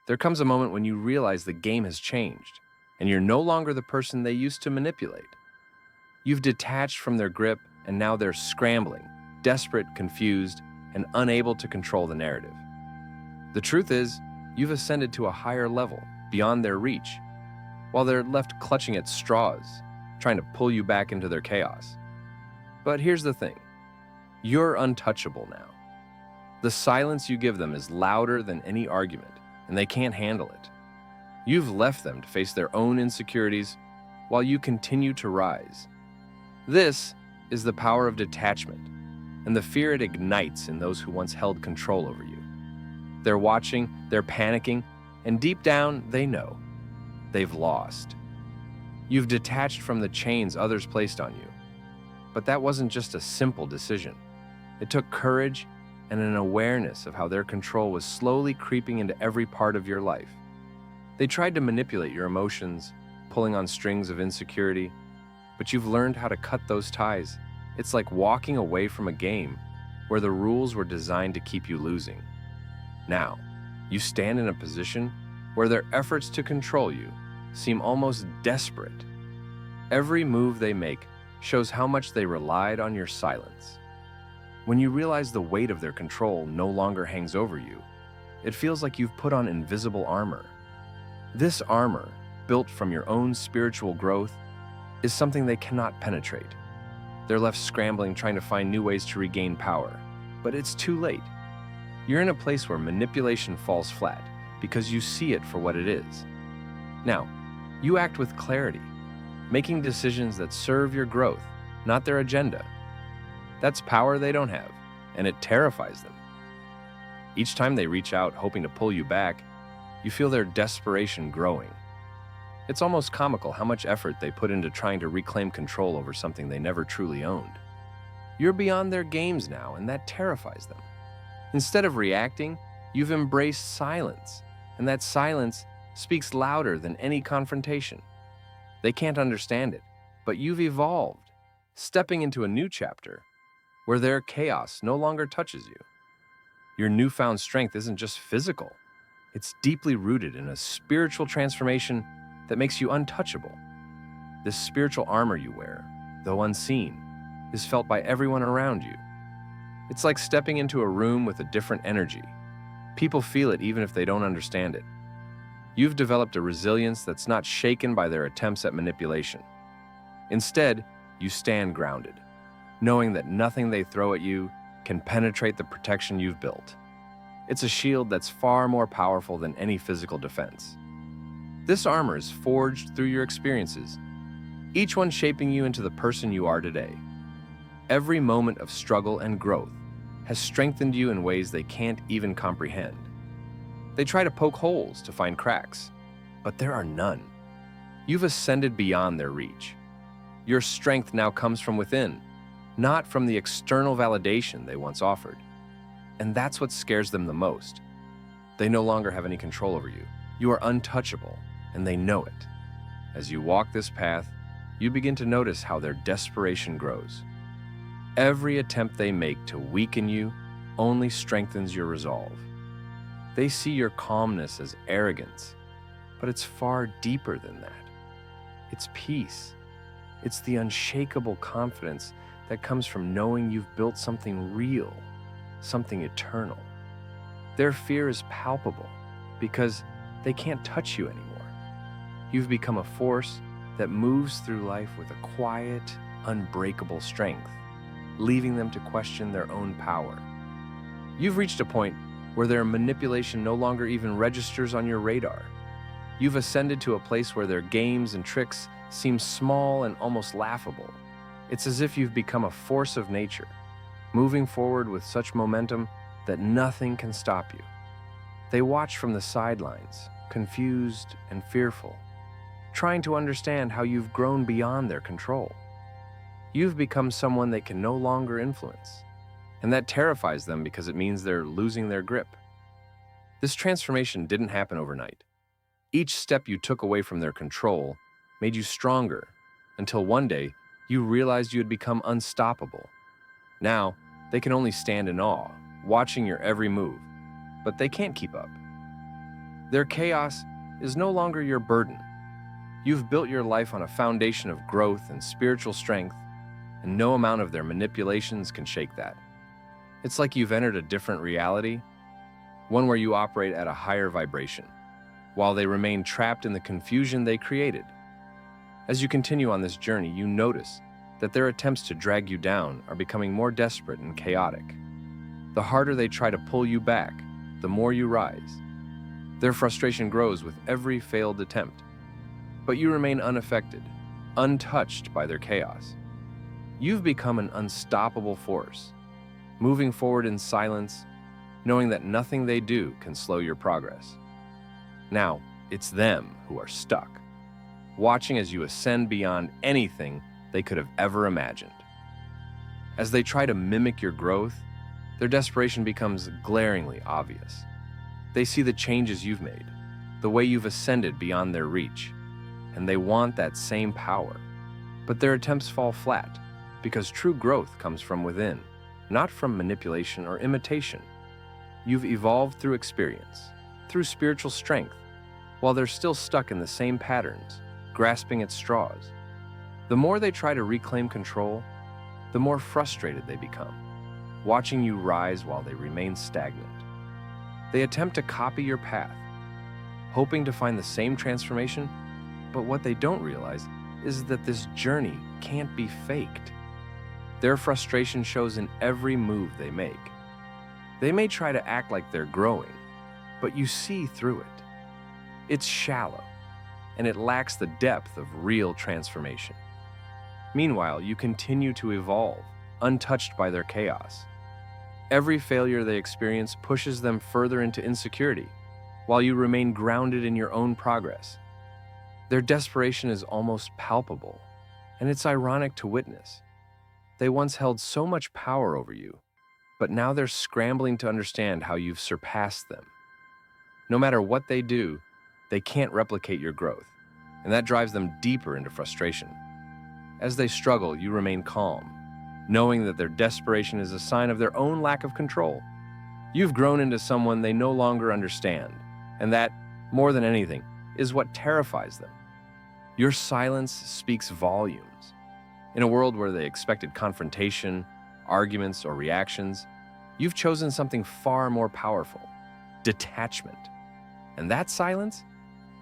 There comes a moment when you realize the game has changed, and you're no longer the person they used to manipulate. You've detached from their grip, and now they're scrambling, desperate, confused, and unable to control the narrative. The truth is, you've ascended to a higher level, beyond their reach, while they're left clutching at straws, trying to pull you back into their chaos. But here's the thing. You're untouchable now. The silence you give them is louder than any argument, and they can't handle it. You've left them to face their own insecurities while you continue to rise. This is the power of detachment, and the fear it ignites in those who once held control over you. They're watching, they're panicking, and deep down, they know. They've lost. You've detached from the chains others placed on you. But that wasn't just a simple decision. It took courage and an awareness of how their control was slowly creeping into every part of your life. They tried to manipulate your emotions, pulling on strings of insecurity, but you've learned how to cut those ties. It's like walking away from a game where the rules were designed to keep you losing. Now, you stand in a position where their efforts to control you seem almost desperate. Every move they make shows how much they relied on your silence. When you realize the weight of their control no longer hangs over you, it feels like you've put on invisible armor. This armor, built from your own spiritual growth, is something they cannot penetrate. They're left scrambling, trying to find new ways to regain power. But it's too late. You're in a place where manipulation falls flat because you see it for what it is. Now, you act with clarity, making decisions that serve your growth, not their agenda. That's power they don't have, and it terrifies them. Each time they reach out, hoping to pull you back, you feel their desperation growing. It's almost comical how much effort they put into trying to reclaim control over something they never truly owned. You're beyond their games now, and that terrifies them. Instead of reacting, you've embraced silence, and that silence speaks louder than any confrontation. They can't understand it, but you've evolved, stepping into a new chapter where their chaos no longer touches you. Your newfound strength isn't just physical, it's deeply rooted in a spiritual transformation that makes you untouchable. This spiritual armor you wear, though unseen, is felt by everyone around you. It's like stepping into a room with a different energy. People feel it even if they don't understand it. You've developed a resilience that's not shaken by their attempts at manipulation. Instead, you stand grounded, knowing that nothing they throw at you can penetrate the protection you've built. It's a shield that's far more powerful than any physical defense. This armor is forged through your experiences, each one shaping you into the person you are today. Every moment of struggle and growth has strengthened you in ways they can't even comprehend. They try to poke holes to find cracks, but there are none. You've ascended beyond their reach. Your strength now comes from within, not from the external validation they once offered. And that's what scares them the most. They no longer have any control over you. You are untouchable, and they know it. As you walk this path, you begin to notice how their desperation grows. Every attempt they make to weaken you only strengthens your resolve. They see your calmness as arrogance, but it's far deeper than that. It's peace. It's the unshakable confidence that comes from knowing you've built something real, something eternal. Their fear is palpable because they can't touch you anymore. You've become a force that moves through life with a quiet, unbreakable strength, leaving them to question their own power. You've reached a point where their manipulation no longer even registers on your radar. You've ascended to a place where their games and tricks seem small and almost laughable. It's as if you've become a force of nature, moving forward with such momentum that nothing can stop you. They watch from the sidelines, confused and fearful, trying to understand how you've grown beyond their control. You've become someone they can no longer influence, and that terrifies them because it means they're losing their grip. This transformation didn't happen overnight. Each step you took away from their control made you stronger, until one day you realized you had become unstoppable. Now, they can only stand in awe, watching your every move, but they can't keep up. Their chaos is no longer your burden. You've built your life on a foundation of growth and spiritual strength, and no amount of their manipulations can shake that. It's like you've entered a different reality, one where you operate at a higher vibration, while they remain trapped in the confusion they created. As you continue on this journey, you notice that their attempts to drag you down are becoming more desperate and chaotic. The harder they try to pull you back, the more you rise. Their frustration grows with every failed attempt, but you remain unaffected, untouched by their chaos. You've become an unstoppable force, moving forward in silence, knowing that nothing they do can slow your progress. Now, it's them who are stuck, watching as you ascend beyond anything they could have ever imagined. As they try to mimic your growth, their desperation becomes glaringly obvious. They see the changes you've made, the way you've ascended beyond their reach, and they want that same power. But their attempts fall flat, because true growth comes from within, not from manipulation or imitation. You've evolved through experience, through spiritual strength, while they're still stuck in the same patterns, grasping at straws. The more they try to reclaim control, the more frustrated they become, watching you rise while they remain stagnant. They attempt to copy your path, hoping to find the same transformation, but what they don't realize is that this journey can't be faked. Their frustration shows in every move they make. They may try to act like they're growing, but you see through it. It's shallow, and it lacks the depth of real transformation. Meanwhile, you continue to evolve, untouched by their chaos. Every failure they experience pushes them further into insecurity, while you remain grounded in your own progress. Their desperation is almost palpable, and it's ironic to witness. They once held so much power over you, but now they're scrambling to understand how you've surpassed them. No matter what they do, they can't replicate your growth, and that drives them deeper into frustration. As they struggle, you remain calm, knowing that their desperation is a sign of their own lack of control. You've grown into someone they no longer understand, and that, more than anything, is what terrifies them. Your silence speaks volumes. In a world where they expected confrontation, arguments, or reactions, you've chosen something far more powerful: detachment. And that silence,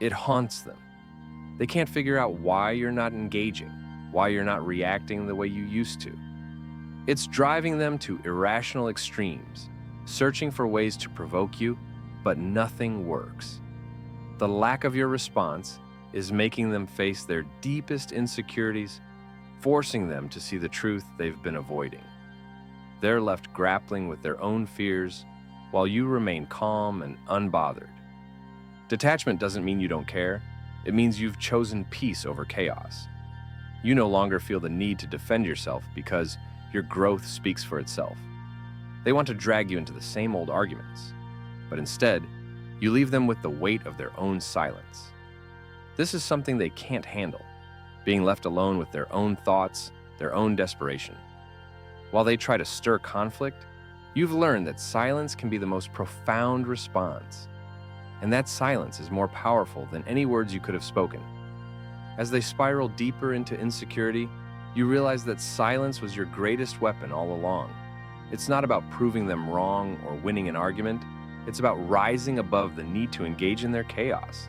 it haunts them. They can't figure out why you're not engaging, why you're not reacting the way you used to. It's driving them to irrational extremes, searching for ways to provoke you, but nothing works. The lack of your response is making them face their deepest insecurities, forcing them to see the truth they've been avoiding. They're left grappling with their own fears, while you remain calm and unbothered. Detachment doesn't mean you don't care. It means you've chosen peace over chaos. You no longer feel the need to defend yourself because your growth speaks for itself. They want to drag you into the same old arguments, but instead, you leave them with the weight of their own silence. This is something they can't handle, being left alone with their own thoughts, their own desperation. While they try to stir conflict, you've learned that silence can be the most profound response, and that silence is more powerful than any words you could have spoken. As they spiral deeper into insecurity, you realize that silence was your greatest weapon all along. It's not about proving them wrong or winning an argument. It's about rising above the need to engage in their chaos.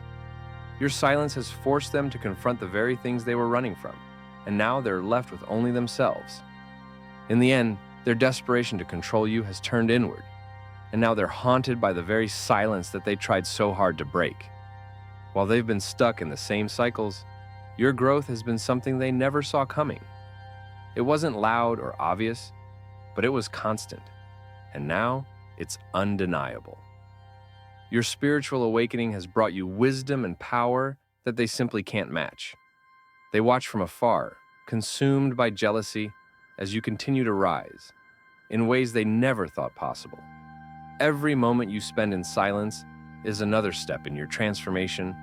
Your silence has forced them to confront the very things they were running from, and now they're left with only themselves. In the end, their desperation to control you has turned inward, and now they're haunted by the very silence that they tried so hard to break. While they've been stuck in the same cycles, your growth has been something they never saw coming. It wasn't loud or obvious, but it was constant, and now it's undeniable. Your spiritual awakening has brought you wisdom and power that they simply can't match. They watch from afar, consumed by jealousy, as you continue to rise, in ways they never thought possible. Every moment you spend in silence is another step in your transformation,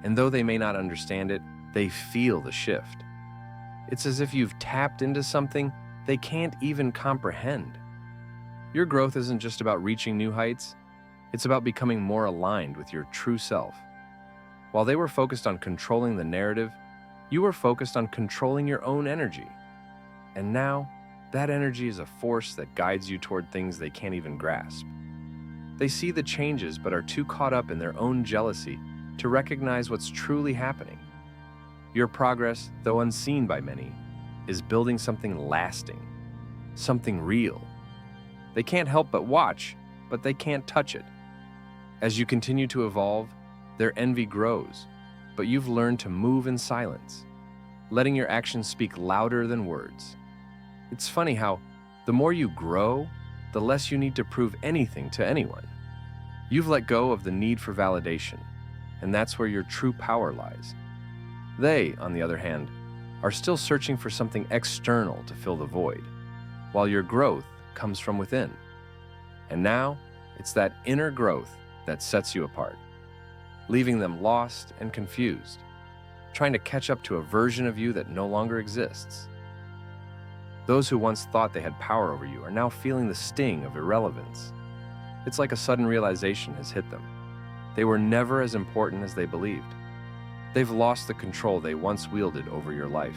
and though they may not understand it, they feel the shift. It's as if you've tapped into something they can't even comprehend. Your growth isn't just about reaching new heights, It's about becoming more aligned with your true self. While they were focused on controlling the narrative, you were focused on controlling your own energy. And now, that energy is a force that guides you toward things they can't even grasp. They see the changes but are too caught up in their own jealousy to recognize what's truly happening. Your progress, though unseen by many, is building something lasting, something real. They can't help but watch, but they can't touch it. As you continue to evolve, their envy grows, but you've learned to move in silence, letting your actions speak louder than words. It's funny how the more you grow, the less you need to prove anything to anyone. You've let go of the need for validation, and that's where your true power lies. They, on the other hand, are still searching for something external to fill the void, while your growth comes from within. And now, it's that inner growth that sets you apart, leaving them lost and confused, trying to catch up to a version of you that no longer exists. Those who once thought they had power over you are now feeling the sting of irrelevance. It's like a sudden realization has hit them. They were never as important as they believed. They've lost the control they once wielded over your life,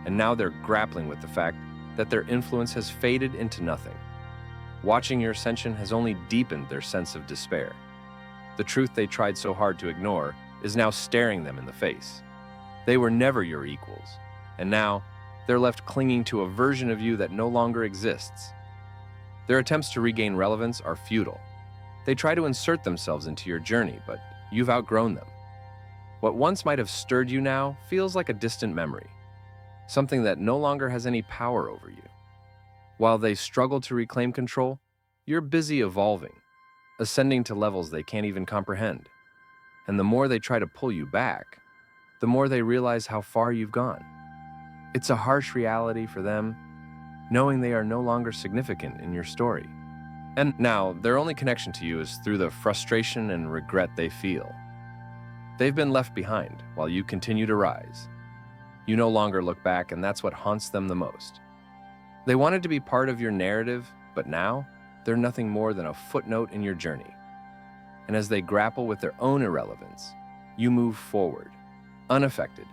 and now they're grappling with the fact that their influence has faded into nothing. Watching your ascension has only deepened their sense of despair. The truth they tried so hard to ignore is now staring them in the face. They were never your equals, and now they're left clinging to a version of you that no longer exists. Their attempts to regain relevance are futile. They try to insert themselves into your journey, but you've outgrown them. What once might have stirred you now feels like a distant memory, something that no longer has any power over you. While they struggle to reclaim control, you're busy evolving, ascending to levels they can't even comprehend. And the more they try to pull you back, the more they realize how far you've gone. It's a harsh reality for them, knowing they are no longer significant in your story. And now, their only connection to you is through the frustration and regret they feel. They've been left behind while you continue to rise. You no longer look back, and that's what haunts them the most. They wanted to be part of your narrative, but now they're nothing more than a footnote in your journey. And as they grapple with their own irrelevance, you move forward, unaffected,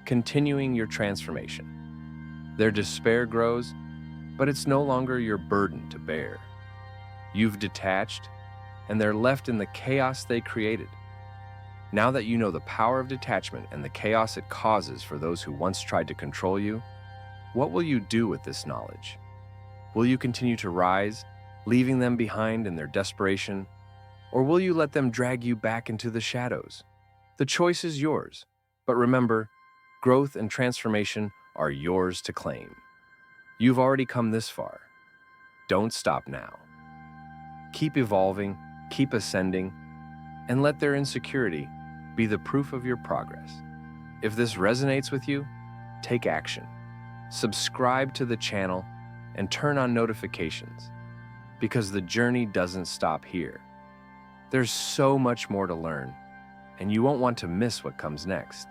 continuing your transformation. Their despair grows, but it's no longer your burden to bear. You've detached, and they're left in the chaos they created. Now that you know the power of detachment and the chaos it causes for those who once tried to control you, what will you do with this knowledge? Will you continue to rise, leaving them behind in their desperation, or will you let them drag you back into the shadows? The choice is yours, but remember, growth and transformation are yours to claim. You've already come this far. Don't stop now. Keep evolving, keep ascending, and let their insecurity be the proof of your progress. If this resonates with you, take action. Subscribe to the channel and turn on notifications, because the journey doesn't stop here. There's so much more to learn, and you won't want to miss what comes next.